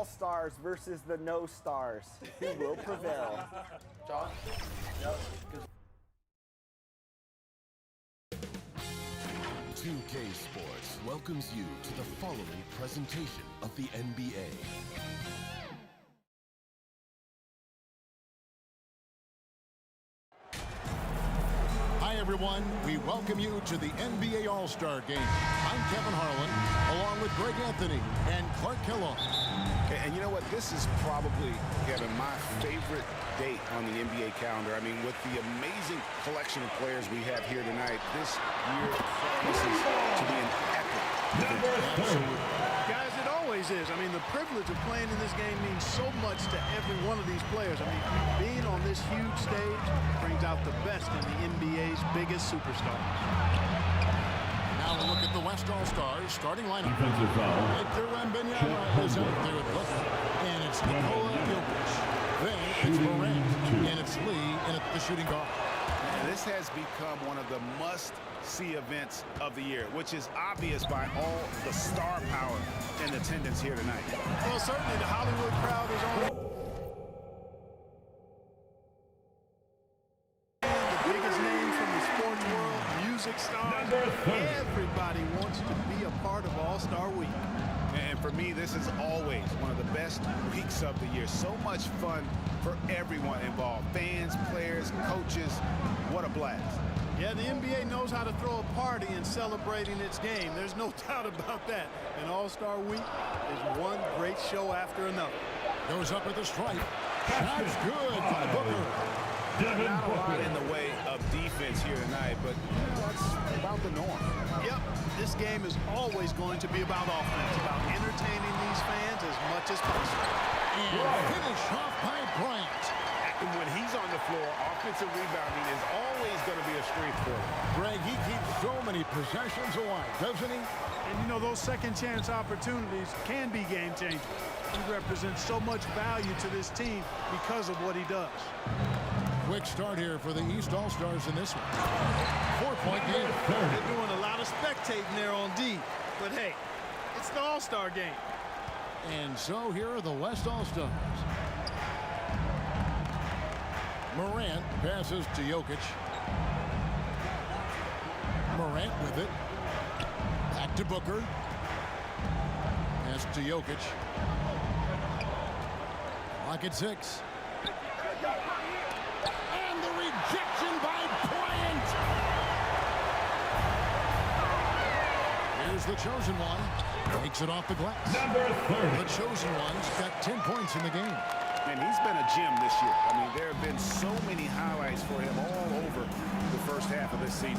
All-stars versus the no-stars. Who will prevail? John? Yep. 2K Sports welcomes you to the following presentation of the NBA. Hi everyone, we welcome you to the NBA All-Star Game. I'm Kevin Harlan, along with Greg Anthony and Clark Kellogg. And you know what? This is probably, Kevin, my favorite date on the NBA calendar. I mean, with the amazing collection of players we have here tonight, this year promises to be an epic. Guys, it always is. I mean, the privilege of playing in this game means so much to every one of these players. I mean, being on this huge stage brings out the best in the NBA's biggest superstars. Now a look at the West All-Stars starting lineup. Defensive foul. Victor Wembanyama is out there at left, and it's Nikola Jokic. Then it's Morant, and it's Lee in at the shooting guard. And this has become one of the must-see events of the year, which is obvious by all the star power in attendance here tonight. Well, certainly the Hollywood crowd is on. The biggest names from the sports world, music stars, everybody wants to be a part of All-Star Week. And for me, this is always one of the best weeks of the year. So much fun for everyone involved. Fans, players, coaches. What a blast. Yeah, the NBA knows how to throw a party in celebrating its game. There's no doubt about that. And All-Star Week is one great show after another. Goes up with a strike. That's good by Booker. Not a lot in the way of defense here tonight, but that's about the norm. Yep, this game is always going to be about offense, about entertaining these fans as much as possible. And finish off by Bryant. And when he's on the floor, offensive rebounding is always going to be a strength for him. Greg, he keeps so many possessions alive, doesn't he? And you know, those second chance opportunities can be game changers. He represents so much value to this team because of what he does. Quick start here for the East All-Stars in this one. 4-point game. They're doing a lot of spectating there on D. But hey, it's the All-Star game. And so here are the West All-Stars. Morant passes to Jokic. Morant with it. Back to Booker. Pass to Jokic. Clock at 6. And the rejection by Bryant. Here's the chosen one. Takes it off the glass. The chosen one's got 10 points in the game. And he's been a gem this year. I mean, there have been so many highlights for him all over the first half of this season.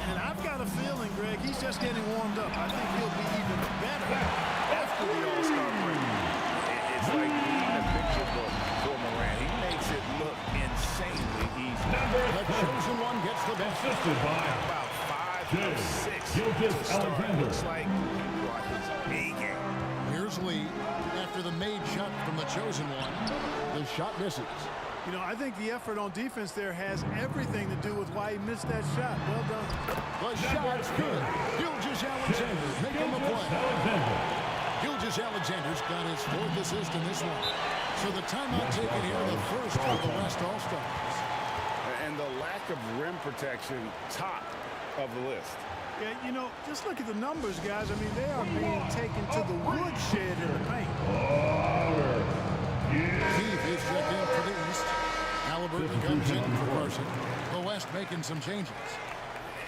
And I've got a feeling, Greg, he's just getting warmed up. I think he'll be even better after the All-Star break. It's like reading a picture book for Morant. He makes it look insanely easy. The chosen one gets the best. Assisted by About 5 of 6 Gilgis to start. Alexander. Looks like he brought his A game. Here's Lee after the made shot from the chosen one. The shot misses. You know, I think the effort on defense there has everything to do with why he missed that shot. Well done. The shot's good. Gilgis Alexander making the play. Gilgis Alexander's got his 4th assist in this one. So the timeout taken here, the first for the West All-Stars. And the lack of rim protection, top of the list. Yeah, you know, just look at the numbers, guys. I mean, they are being taken to the woodshed in the paint. Keith is checked in for the East. Halliburton comes in for Carson. The West making some changes.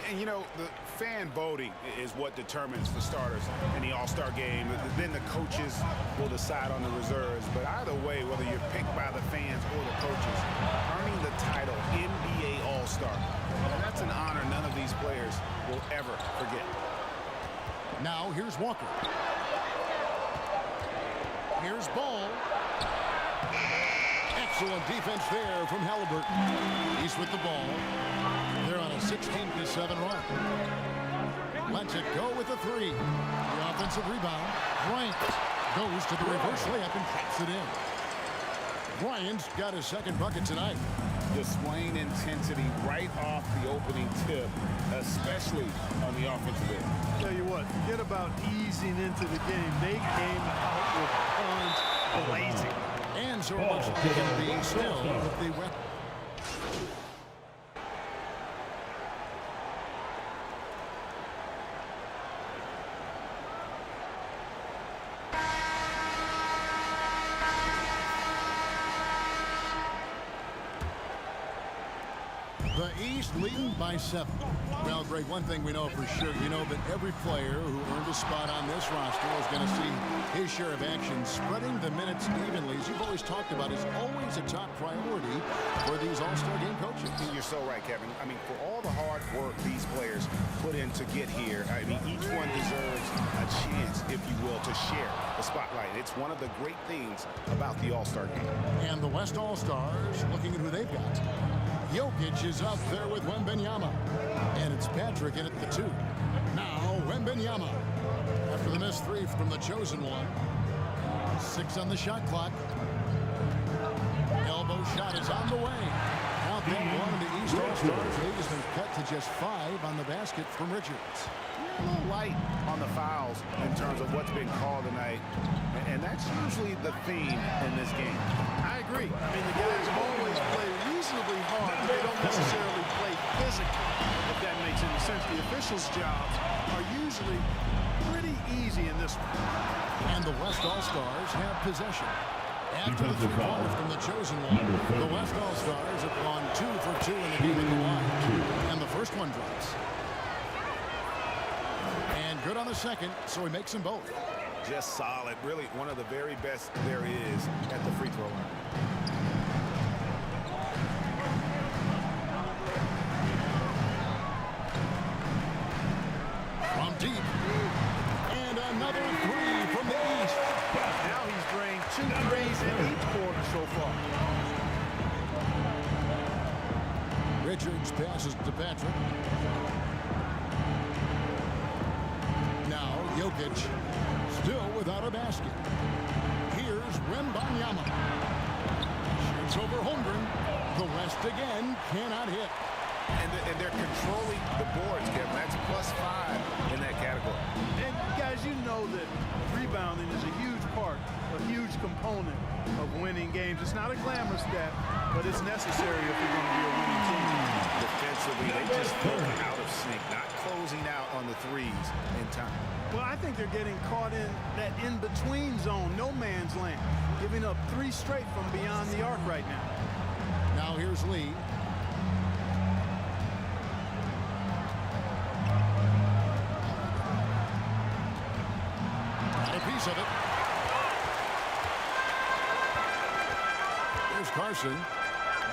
And, you know, the fan voting is what determines the starters in the All-Star game. Then the coaches will decide on the reserves. But either way, whether you're picked by the fans or the coaches, earning the title NBA All-Star, that's an honor none of these players will ever forget. Now here's Walker. Here's Ball. Excellent defense there from Halliburton. He's with the ball. They're on a 16-7 run. Lets it go with a 3. The offensive rebound. Bryant goes to the reverse layup and traps it in. Bryant's got his 2nd bucket tonight. Displaying intensity right off the opening tip, especially on the offensive end. Tell you what, forget about easing into the game. They came out with punch blazing. And so it looks like it'll be still with the weapon. The East leading by 7. Well, Greg, one thing we know for sure, you know that every player who earned a spot on this roster is going to see his share of action. Spreading the minutes evenly, as you've always talked about, is always a top priority for these All-Star game coaches. You're so right, Kevin. I mean, for all the hard work these players put in to get here, I mean, each one deserves a chance, if you will, to share the spotlight. It's one of the great things about the All-Star game. And the West All-Stars, looking at who they've got. Jokic is up there with Wembanyama. And it's Patrick in at the 2. Now Wembanyama. After the missed 3 from the chosen one. 6 on the shot clock. Elbow shot is on the way. Count that one. The East All-Stars lead has been cut to just 5 on the basket from Richards. A little light on the fouls in terms of what's been called tonight. And that's usually the theme in this game. I agree. I mean, the guys always play reasonably hard, but they don't necessarily play physically, if that makes any sense. The officials' jobs are usually pretty easy in this one. And the West All-Stars have possession. After the 3-pointer from the chosen one, the West All-Stars have gone 2 for 2 in the game at the line. And the first one drops. And good on the second, so he makes them both. Just solid. Really one of the very best there is at the free throw line. From deep. And another 3 from the East. Now he's drained 2 threes in each quarter so far. Richards passes to Patrick. Now Jokic still without a basket. Here's Wembanyama. Shoots over Holmgren. The West again cannot hit. And they're controlling the boards, Kevin. That's +5 in that category. And guys, you know that rebounding is a huge part, a huge component of winning games. It's not a glamour stat, but it's necessary if you're going to be a winning team. Defensively, they just look out of sync, not closing out on the threes in time. Well, I think they're getting caught in that in-between zone, no man's land, giving up 3 straight from beyond the arc right now. Now here's Lee. Got a piece of it. Here's Carson.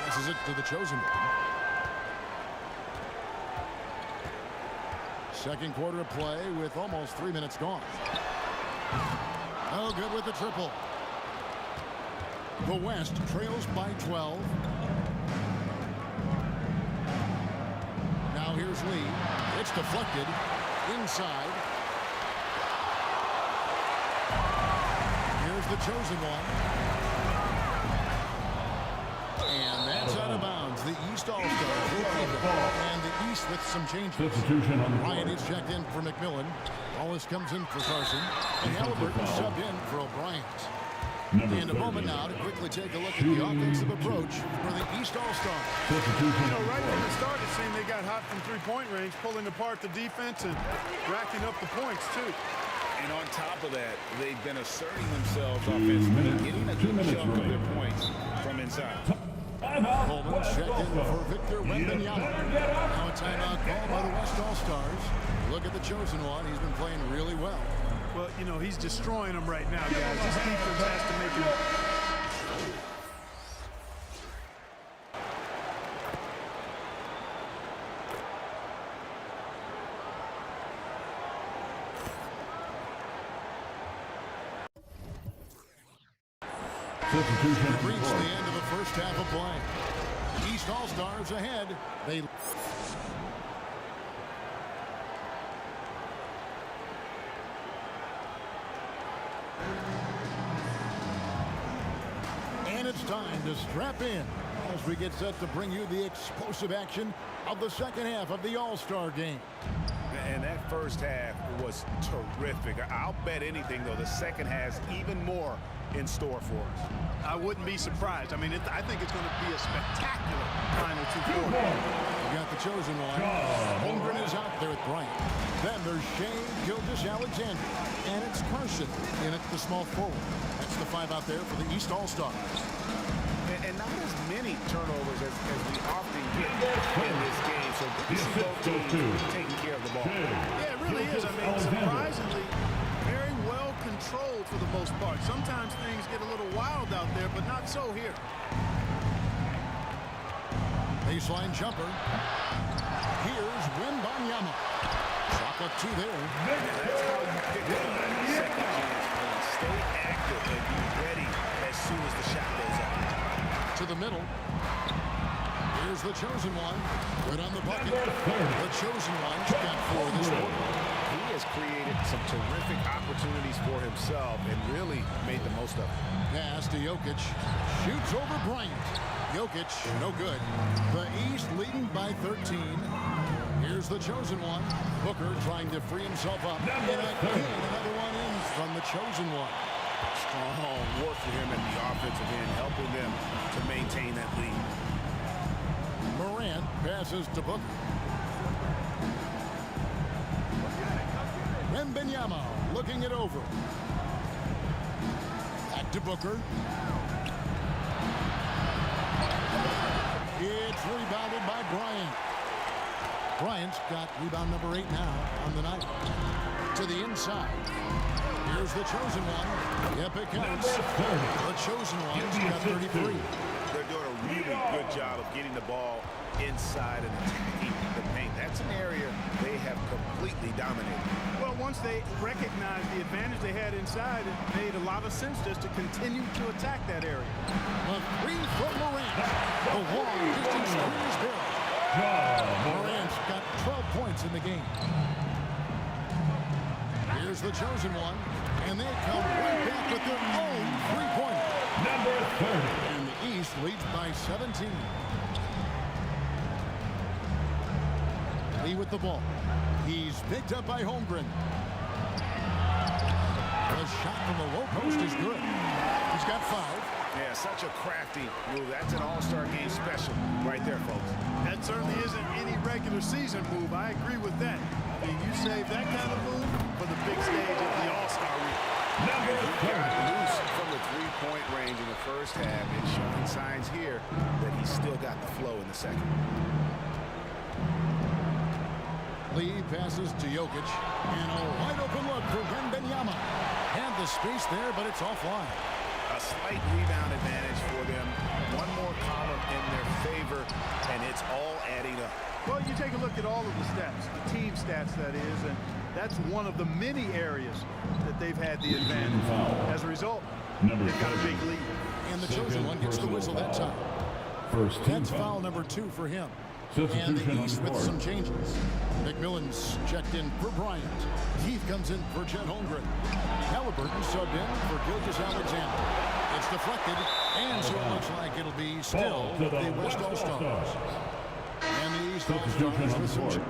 Passes it to the chosen one. Second quarter of play with almost 3 minutes gone. Oh, good with the triple. The West trails by 12. Now here's Lee. It's deflected inside. Here's the chosen one. And that's out of bounds. The East All-Stars will keep it. And the East with some changes. Ryan is checked in for McMillan. Wallace comes in for Carson. And Halliburton subbed in for O'Brien. And a moment now to quickly take a look at the offensive approach for the East All-Stars. You know, right from the start, it seemed they got hot from three-point range, pulling apart the defense and racking up the points, too. And on top of that, they've been asserting themselves offensively, getting a good chunk of their points from inside. Coleman checked in for Victor Wembanyama. Now a timeout call by the West All-Stars. Look at the chosen one. He's been playing really well. Well, you know, he's destroying them right now, guys. This defense has to make him. We've reached the end of the first half of play. East All-Stars ahead. They... And it's time to strap in as we get set to bring you the explosive action of the second half of the All-Star game. And that first half was terrific. I'll bet anything, though, the second has even more in store for us. I wouldn't be surprised. I mean, I think it's going to be a spectacular final two quarters. You got the chosen one. Holmgren is out there with Bryant. Then there's Shane Gilgeous-Alexander. And it's Carson in at the small forward. That's the 5 out there for the East All-Stars. And not as many turnovers as we often get in this game. So good to see both teams taking care of the ball. Yeah, it really is. I mean, surprisingly, very well controlled for the most part. Sometimes things get a little wild out there, but not so here. Baseline jumper. Here's Wembanyama. Shot up 2 there. That's how you pick up a second chance point. Stay active and be ready as soon as the shot goes up. To the middle. Here's the chosen one. Right on the bucket. The chosen one got 4 this quarter. He has created some terrific opportunities for himself and really made the most of it. Pass to Jokic. Shoots over Bryant. Jokic, no good. The East leading by 13. Here's the chosen one. Booker trying to free himself up. And again, another one in from the chosen one. Strong work for him in the offensive end, helping them to maintain that lead. Morant passes to Booker. Wembanyama looking it over. Back to Booker. It's rebounded by Bryant. Bryant's got rebound number 8 now on the night. To the inside. Here's the chosen one. Yep, it counts. The chosen one's got 33. They're doing a really good job of getting the ball inside and attacking the paint. That's an area they have completely dominated. Well, once they recognized the advantage they had inside, it made a lot of sense just to continue to attack that area. A 3 from Morant. The long distance three is good. Morant's got 12 points in the game. Here's the chosen one. And they come right back with their own three-pointer. Number 30. And the East leads by 17. Lee with the ball. He's picked up by Holmgren. The shot from the low post is good. He's got 5. Yeah, such a crafty move. That's an all-star game special right there, folks. That certainly isn't any regular season move. I agree with that. I mean, you save that kind of move for the big stage of the All-Star week. Number He got loose from the three-point range in the first half and showing signs here that he's still got the flow in the second. Lee passes to Jokic. And a wide open look for Wembanyama. Had the space there, but it's offline. A slight rebound advantage for them. One more column in their favor, and it's all adding up. Well, you take a look at all of the stats, the team stats, that is, and that's one of the many areas that they've had the advantage. As a result, they've got a big lead. And the chosen one gets the whistle that time. First team That's foul number 2 for him. And Substitution the on East the with court. some changes. McMillan's checked in for Bryant. Heath comes in for Chet Holmgren. Halliburton subbed in for Gilgeous-Alexander. It's deflected, and so it looks like it'll be still Ball to the West All-Stars. And the East All-Stars with some changes.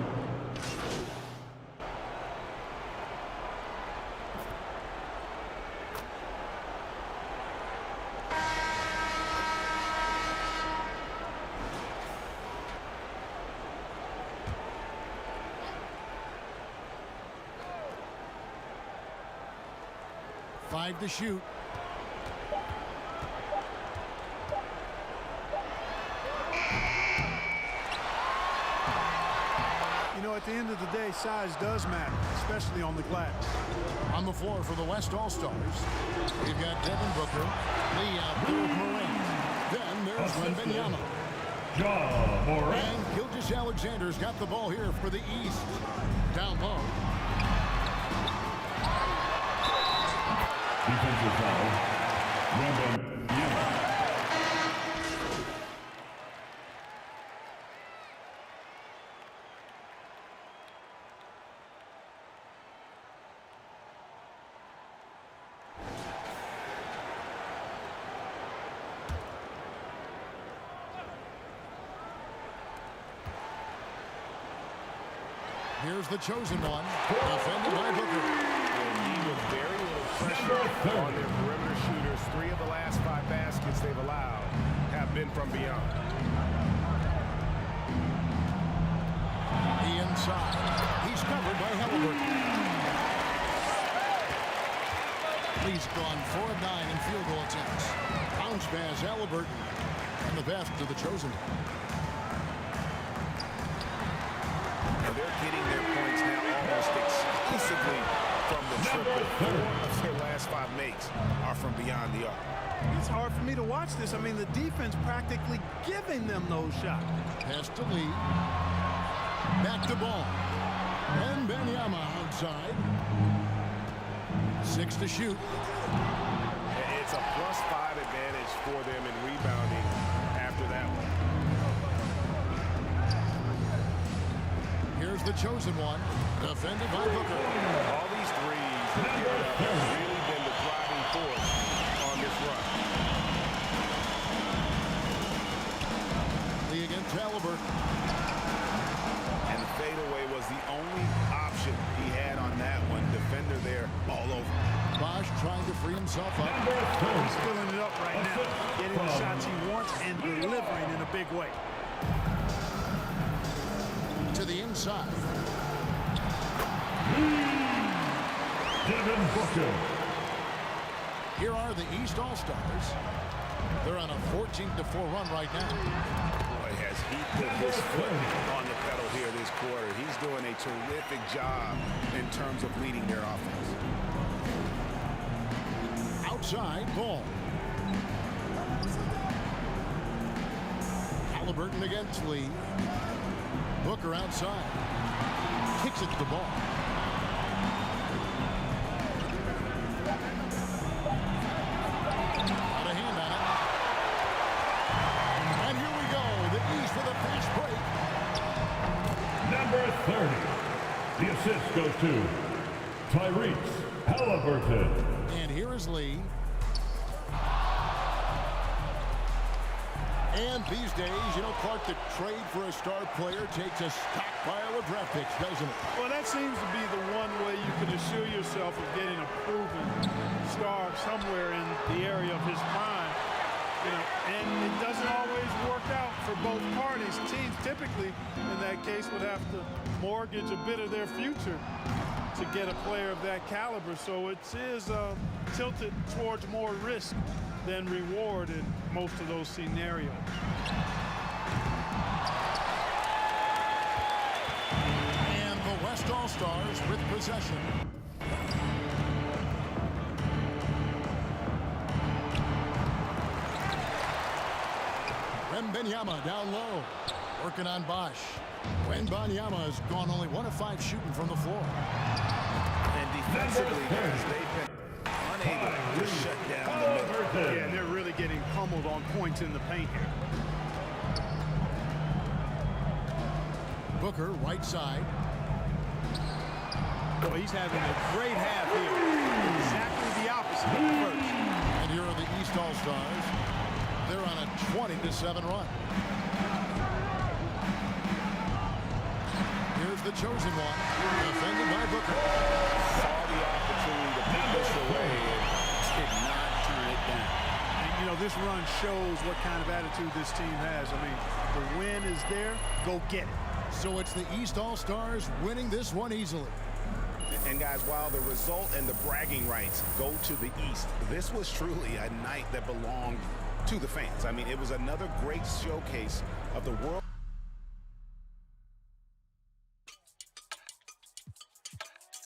To shoot. You know, at the end of the day, size does matter, especially on the glass. On the floor for the West All-Stars, we've got Devin Booker, Lee out there with Morant. Then there's Wembanyama. Ja Morant. And Gilgeous-Alexander's got the ball here for the East. Down low. Defensive foul. Wembanyama. Here's the chosen one. Defended by Booker. With very little pressure on their perimeter shooters. 3 of the last 5 baskets they've allowed have been from beyond. The inside. He's covered by Halliburton. He's gone 4 of 9 in field goal attempts. Bounce pass, Halliburton. And the pass to the chosen. And they're getting their points now almost exclusively from the triple. 4 of their last 5 makes are from beyond the arc. It's hard for me to watch this. I mean, the defense practically giving them those shots. Pass to Lee. Back to ball. And Benyama outside. 6 to shoot. It's a +5 advantage for them in rebounding after that one. Here's the chosen one. Defended by Booker. All these threes have really been the driving force on this run. Lee against Halliburton. And the fadeaway was the only option he had on that one. Defender there all over. Bosch trying to free himself up. He's filling it up right now, getting the shots he wants and delivering in a big way. To the inside. Devin Booker. Here are the East All-Stars. They're on a 14-4 run right now. Boy, has he put his foot on the pedal here this quarter. He's doing a terrific job in terms of leading their offense. Outside ball. Halliburton against Lee. Booker outside. Kicks it to the ball. Got a hand on it. And here we go. The East with a fast break. Number 30. The assist goes to Tyrese Halliburton. And here is Lee. And these days, you know, Clark, the trade for a star player takes a stockpile of draft picks, doesn't it? Well, that seems to be the one way you can assure yourself of getting a proven star somewhere in the area of his prime. You know, and it doesn't always work out for both parties. Teams typically, in that case, would have to mortgage a bit of their future to get a player of that caliber. So it is tilted towards more risk than reward in most of those scenarios. And the West All-Stars with possession. Benyama down low. Working on Bosch. Benyama has gone only 1 of 5 shooting from the floor. And defensively, guys, they've been unable to shut down the middle. Yeah, and they're really getting pummeled on points in the paint here. Booker, right side. Boy, he's having a great half here. Exactly the opposite of the first. And here are the East All-Stars. They're on a 20-7 run. Here's the chosen one. Defended by Booker. Saw the opportunity to put this away and did not turn it down. And, you know, this run shows what kind of attitude this team has. I mean, the win is there. Go get it. So it's the East All-Stars winning this one easily. And guys, while the result and the bragging rights go to the East, this was truly a night that belonged to the fans. I mean, it was another great showcase of the world.